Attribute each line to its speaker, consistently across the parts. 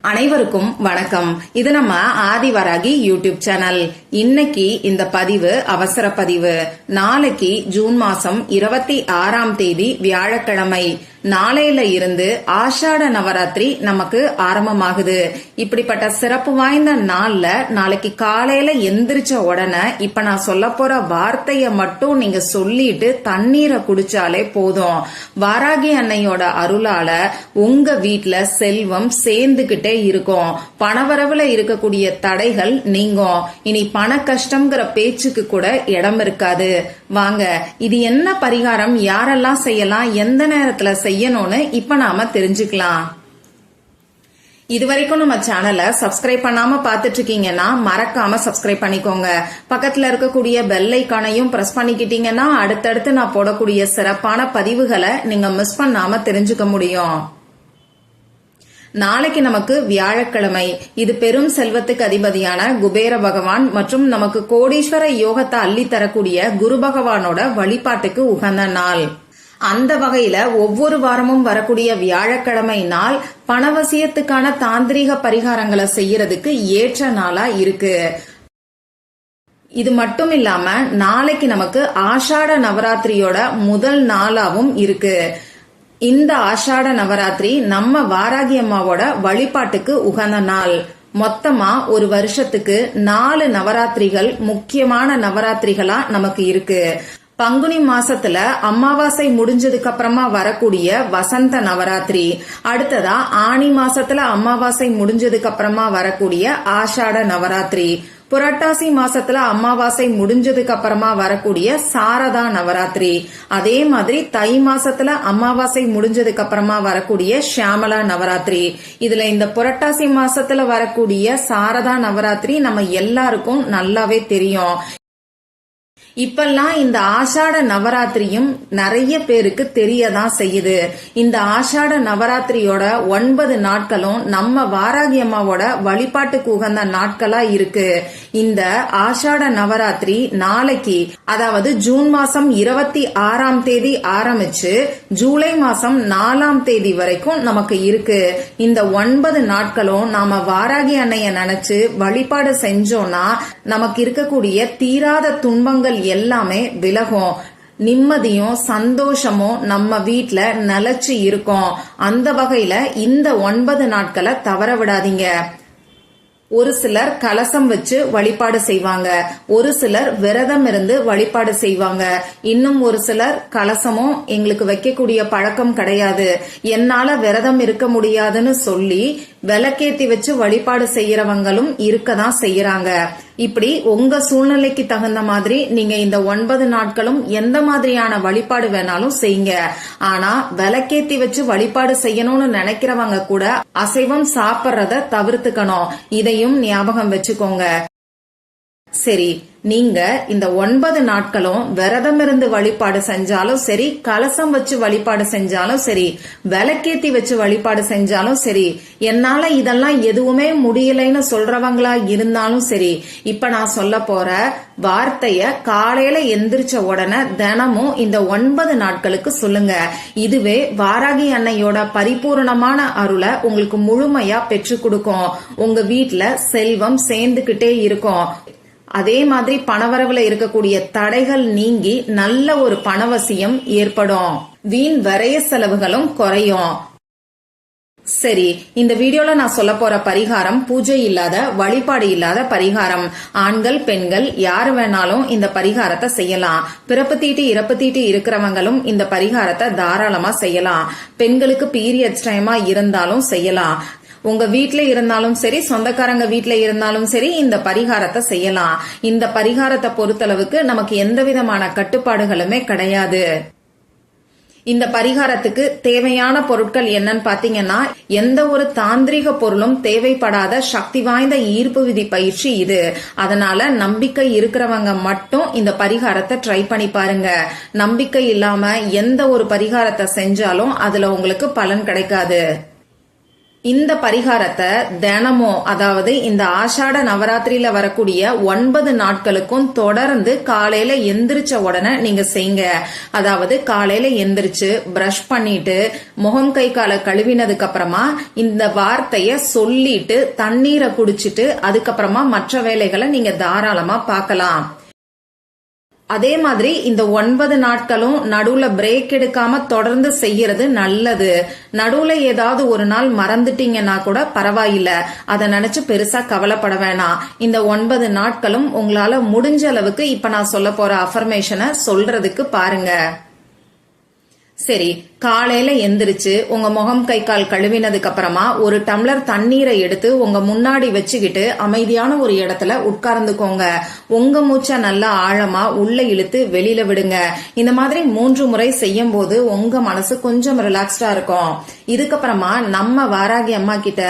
Speaker 1: அனைவருக்கும் வணக்கம். இது நம்ம ஆதிவராகி யூடியூப் சேனல். இன்னைக்கு இந்த பதிவு அவசர பதிவு. நாளைக்கு ஜூன் மாசம் 26ஆம் தேதி வியாழக்கிழமை. நாளையில இருந்து ஆஷாட நவராத்திரி நமக்கு ஆரம்பமாகுது. இப்படிப்பட்ட சிறப்பு வாய்ந்த நாள்ல நாளைக்கு காலையில எந்திரிச்ச உடனே இப்ப நான் சொல்ல போற வார்த்தைய மட்டும் நீங்க சொல்லிட்டு தண்ணீரை குடிச்சாலே போதும். வாராகி அன்னையோட அருளால உங்க வீட்டுல செல்வம் சேர்ந்துகிட்டே இருக்கும். பணவரவுல இருக்கக்கூடிய தடைகள் நீங்கும். இனி பண கஷ்டம்ங்கிற பேச்சுக்கு கூட இடம் இருக்காது. வாங்க, இது என்ன பரிகாரம், யாரெல்லாம் செய்யலாம், எந்த நேரத்துல செய்யணும்னு இப்ப நாம தெரிஞ்சுக்கலாம். இதுவரைக்கும் நம்ம சேனலை சப்ஸ்கிரைப் பண்ணாம பாத்துட்டு இருக்கீங்கன்னா மறக்காம சப்ஸ்கிரைப் பண்ணிக்கோங்க. பக்கத்துல இருக்கக்கூடிய பெல் ஐகானையும் பிரஸ் பண்ணிக்கிட்டீங்கன்னா அடுத்தடுத்து நான் போடக்கூடிய சிறப்பான பதிவுகளை நீங்க மிஸ் பண்ணாம தெரிஞ்சுக்க முடியும். நாளைக்கு நமக்கு வியாழக்கிழமை. இது பெரும் செல்வத்துக்கு அதிபதியான குபேர பகவான் மற்றும் நமக்கு கோடீஸ்வர யோகத்தை அள்ளி தரக்கூடிய குரு பகவானோட வழிபாட்டுக்கு உகந்த நாள். அந்த வகையில ஒவ்வொரு வாரமும் வரக்கூடிய வியாழக்கிழமை நாள் பணவசியத்துக்கான தாந்திரீக பரிகாரங்களை செய்யறதுக்கு ஏற்ற நாளா இருக்கு. இது மட்டும் இல்லாம நாளைக்கு நமக்கு ஆஷாட நவராத்திரியோட முதல் நாளாவும் இருக்கு. இந்த ஆஷாட நவராத்திரி நம்ம வாராகி அம்மாவோட வழிபாட்டுக்கு உகந்த நாள். மொத்தமா ஒரு வருஷத்துக்கு 4 நவராத்திரிகள் முக்கியமான நவராத்திரிகளா நமக்கு இருக்கு. பங்குனி மாசத்துல அமாவாசை முடிஞ்சதுக்கு அப்புறமா வரக்கூடிய வசந்த நவராத்திரி, அடுத்ததா ஆனி மாசத்துல அமாவாசை முடிஞ்சதுக்கு அப்புறமா வரக்கூடிய ஆஷாட நவராத்திரி, புரட்டாசி மாசத்துல அமாவாசை முடிஞ்சதுக்கு அப்புறமா வரக்கூடிய சாரதா நவராத்திரி, அதே மாதிரி தை மாசத்துல அமாவாசை முடிஞ்சதுக்கு அப்புறமா வரக்கூடிய ஷியாமலா நவராத்திரி. இதுல இந்த புரட்டாசி மாசத்துல வரக்கூடிய சாரதா நவராத்திரி நம்ம எல்லாருக்கும் நல்லாவே தெரியும். இப்பெல்லாம் இந்த ஆஷாட நவராத்திரியும் நிறைய பேருக்கு தெரியதான் செய்யுது. இந்த ஆஷாட நவராத்திரியோட 9 நாட்களும் நம்ம வாராகி அம்மாவோட வழிபாட்டுக்கு உகந்த நாட்களா இருக்கு. இந்த ஆஷாட நவராத்திரி நாளைக்கு, அதாவது ஜூன் மாசம் 26ஆம் தேதி ஆரம்பிச்சு ஜூலை மாசம் 4ஆம் தேதி வரைக்கும் நமக்கு இருக்கு. இந்த 9 நாட்களும் நாம வாராகி அன்னைய நினைச்சு வழிபாடு செஞ்சோம்னா நமக்கு இருக்கக்கூடிய தீராத துன்பங்கள் எல்லாமே விலகும். நிம்மதியும் சந்தோஷமும் நம்ம வீட்ல நிலைச்சு இருக்கும். அந்த வகையில இந்த 9 நாட்களை தவற விடாதீங்க. ஒரு சிலர் கலசம் வச்சு வழிபாடு செய்வாங்க, ஒரு சிலர் விரதம் இருந்து வழிபாடு செய்வாங்க, இன்னும் ஒரு சிலர் கலசமும் எங்களுக்கு வைக்கக்கூடிய பழக்கம் கிடையாது, என்னால விரதம் இருக்க முடியாதுன்னு சொல்லி விளக்கேத்தி வச்சு வழிபாடு செய்யறவங்களும் இருக்கதான் செய்யறாங்க. இப்படி உங்க சூழ்நிலைக்கு தகுந்த மாதிரி நீங்க இந்த 9 நாட்களும் எந்த மாதிரியான வழிபாடு வேணாலும் செய்யுங்க. ஆனா விளக்கேத்தி வச்சு வழிபாடு செய்யணும்னு நினைக்கிறவங்க கூட அசைவம் சாப்பிட்றத தவிர்த்துக்கணும். இதையும் ஞாபகம் வச்சுக்கோங்க. சரி, நீங்க இந்த 9 நாட்களும் விரதம் இருந்து வழிபாடு செஞ்சாலும் சரி, கலசம் வச்சு வழிபாடு செஞ்சாலும் சரி, விளக்கேத்தி வச்சு வழிபாடு செஞ்சாலும் சரி, என்னால இதெல்லாம் எதுவுமே முடியலைன்னு சொல்றவங்களா இருந்தாலும் சரி, இப்ப நான் சொல்ல போற வார்த்தைய காலையில எந்திரிச்ச உடனே தினமும் இந்த 9 நாட்களுக்கு சொல்லுங்க. இதுவே வாராகி அன்னையோட பரிபூர்ணமான அருளை உங்களுக்கு முழுமையா பெற்று கொடுக்கும். உங்க வீட்டுல செல்வம் சேர்ந்துகிட்டே இருக்கும். அதே மாதிரி பணவரவுல இருக்கக்கூடிய தடைகள் நீங்கி நல்ல ஒரு பணவசியம் ஏற்படும். வீண் விரய செலவுகளும் குறையும். சரி, இந்த வீடியோல நான் சொல்ல போற பரிகாரம் பூஜை இல்லாத, வழிபாடு இல்லாத பரிகாரம். ஆண்கள் பெண்கள் யாரு வேணாலும் இந்த பரிகாரத்தை செய்யலாம். பிறப்பு தீட்டு இறப்பு தீட்டு இருக்கிறவங்களும் இந்த பரிகாரத்தை தாராளமா செய்யலாம். பெண்களுக்கு பீரியட்ஸ் டைமா இருந்தாலும் செய்யலாம். உங்க வீட்ல இருந்தாலும் சரி, சொந்தக்காரங்க வீட்ல இருந்தாலும் சரி, இந்த பரிகாரத்தை செய்யலாம். இந்த பரிகாரத்தை பொறுத்தளவுக்கு நமக்கு எந்த விதமான கட்டுப்பாடுகளுமே கிடையாது. இந்த பரிகாரத்துக்கு தேவையான பொருட்கள் என்னன்னு பாத்தீங்கன்னா, எந்த ஒரு தாந்திரிக பொருளும் தேவைப்படாத சக்தி வாய்ந்த ஈர்ப்பு விதி பயிற்சி இது. அதனால நம்பிக்கை இருக்கிறவங்க மட்டும் இந்த பரிகாரத்தை ட்ரை பண்ணி பாருங்க. நம்பிக்கை இல்லாம எந்த ஒரு பரிகாரத்தை செஞ்சாலும் அதுல உங்களுக்கு பலன் கிடைக்காது. இந்த பரிகாரத்தை தினமும், அதாவது இந்த ஆஷாட நவராத்திரியில வரக்கூடிய 9 நாட்களுக்கும் தொடர்ந்து காலையில எந்திரிச்ச உடனே நீங்க செய்யுங்க. அதாவது காலையில எந்திரிச்சு பிரஷ் பண்ணிட்டு முகம் கை காலை கழுவினதுக்கு அப்புறமா இந்த வார்த்தைய சொல்லிட்டு தண்ணீரை குடிச்சிட்டு அதுக்கப்புறமா மற்ற வேலைகளை நீங்க தாராளமா பார்க்கலாம். அதே மாதிரி இந்த 9 நாட்களும் நடுவுல பிரேக் எடுக்காம தொடர்ந்து செய்யறது நல்லது. நடுவுல ஏதாவது ஒரு நாள் மறந்துட்டீங்கன்னா கூட பரவாயில்ல, அதை நினைச்சு பெருசா கவலைப்பட வேணாம். இந்த 9 நாட்களும் உங்களால முடிஞ்ச அளவுக்கு இப்ப நான் சொல்ல போற அஃபர்மேஷனை சொல்றதுக்கு பாருங்க. சரி, காலையில எந்திரிச்சு உங்க முகம் கை கால் கழுவினதுக்கு அப்புறமா ஒரு டம்ளர் தண்ணீரை எடுத்து உங்க முன்னாடி வச்சுக்கிட்டு அமைதியான ஒரு இடத்துல உட்கார்ந்துக்கோங்க. உங்க மூச்சை நல்லா ஆழமா உள்ள இழுத்து வெளியில விடுங்க. இந்த மாதிரி 3 முறை செய்யும் போது உங்க மனசு கொஞ்சம் ரிலாக்ஸ்டா இருக்கும். இதுக்கப்புறமா நம்ம வாராகி அம்மா கிட்ட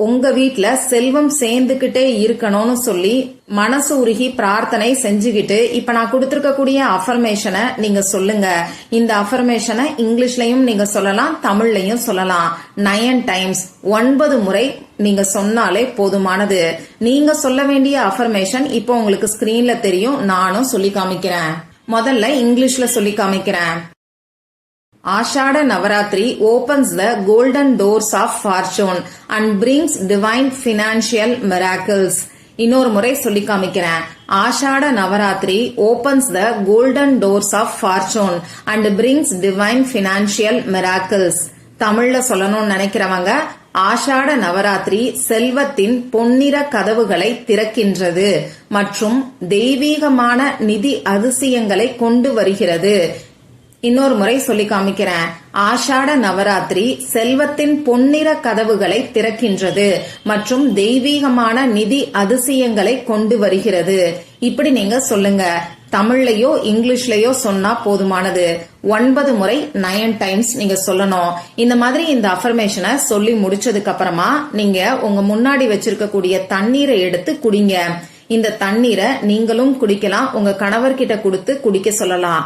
Speaker 1: உங்க வீட்டுல செல்வம் சேர்ந்துகிட்டே இருக்கணும்னு சொல்லி மனசு உருகி பிரார்த்தனை செஞ்சுக்கிட்டு இப்ப நான் கொடுத்திருக்கக்கூடிய அஃபர்மேஷனை நீங்க சொல்லுங்க. இந்த அஃபர்மேஷனை இங்கிலீஷ்லயும் நீங்க சொல்லலாம், தமிழ்லையும் சொல்லலாம். 9 டைம்ஸ் 9 முறை நீங்க சொன்னாலே போதுமானது. நீங்க சொல்ல வேண்டிய அஃபர்மேஷன் இப்போ உங்களுக்கு ஸ்கிரீன்ல தெரியும், நானும் சொல்லி காமிக்கிறேன். முதல்ல இங்கிலீஷ்ல சொல்லி காமிக்கிறேன். ஆஷாட Navaratri opens the golden doors of fortune and brings divine financial miracles. இன்னொரு முறை சொல்லி காமிக்கிறேன். ஆஷாட Navaratri opens the golden doors of fortune and brings divine financial miracles. தமிழ்ல சொல்லணும்னு நினைக்கிறவங்க, ஆஷாட நவராத்திரி செல்வத்தின் பொன்னிற கதவுகளை திறக்கின்றது மற்றும் தெய்வீகமான நிதி அதிசயங்களை கொண்டு வருகிறது. இன்னொரு முறை சொல்லி காமிக்கிறேன். ஆஷாட நவராத்திரி செல்வத்தின் பொன்னிற கதவுகளை திறக்கின்றது மற்றும் தெய்வீகமான நிதி அதிசயங்களை கொண்டு வருகிறது. இப்படி நீங்க சொல்லுங்க. தமிழ்லயோ இங்கிலீஷ்லயோ சொன்னா போதுமானது. 9 முறை 9 டைம்ஸ் நீங்க சொல்லணும். இந்த மாதிரி இந்த அஃபர்மேஷனை சொல்லி முடிச்சதுக்கு அப்புறமா நீங்க உங்க முன்னாடி வச்சிருக்கக்கூடிய தண்ணீரை எடுத்து குடிங்க. இந்த தண்ணீரை நீங்களும் குடிக்கலாம், உங்க கணவர்கிட்ட கொடுத்து குடிக்க சொல்லலாம்.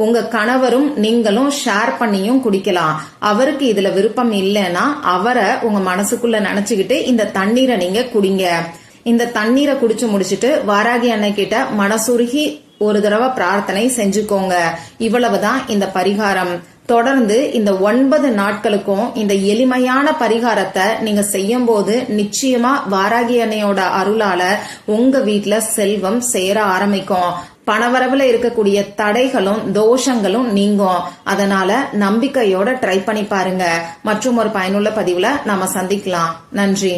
Speaker 1: உங்க கணவரும் நீங்களும் ஷேர் பண்ணியும் குடிக்கலாம். அவருக்கு இதுல விருப்பம் இல்லைன்னா அவரை உங்க மனசுக்குள்ள நினைச்சுக்கிட்டு இந்த தண்ணீரை நீங்க குடிங்க. இந்த தண்ணீரை குடிச்சு முடிச்சிட்டு வாராகி அன்னை கிட்ட மனசுருகி ஒரு தடவை பிரார்த்தனை செஞ்சுக்கோங்க. இவ்வளவுதான் இந்த பரிகாரம். தொடர்ந்து இந்த 9 நாட்களுக்கும் இந்த எளிமையான பரிகாரத்தை நீங்க செய்யும் போது நிச்சயமா வாராகி அன்னையோட அருளால உங்க வீட்டுல செல்வம் சேர ஆரம்பிக்கும். பணவரவுல இருக்கக்கூடிய தடைகளும் தோஷங்களும் நீங்கும். அதனால நம்பிக்கையோட ட்ரை பண்ணி பாருங்க. மற்றும் ஒரு பயனுள்ள பதிவுல நாம சந்திக்கலாம். நன்றி.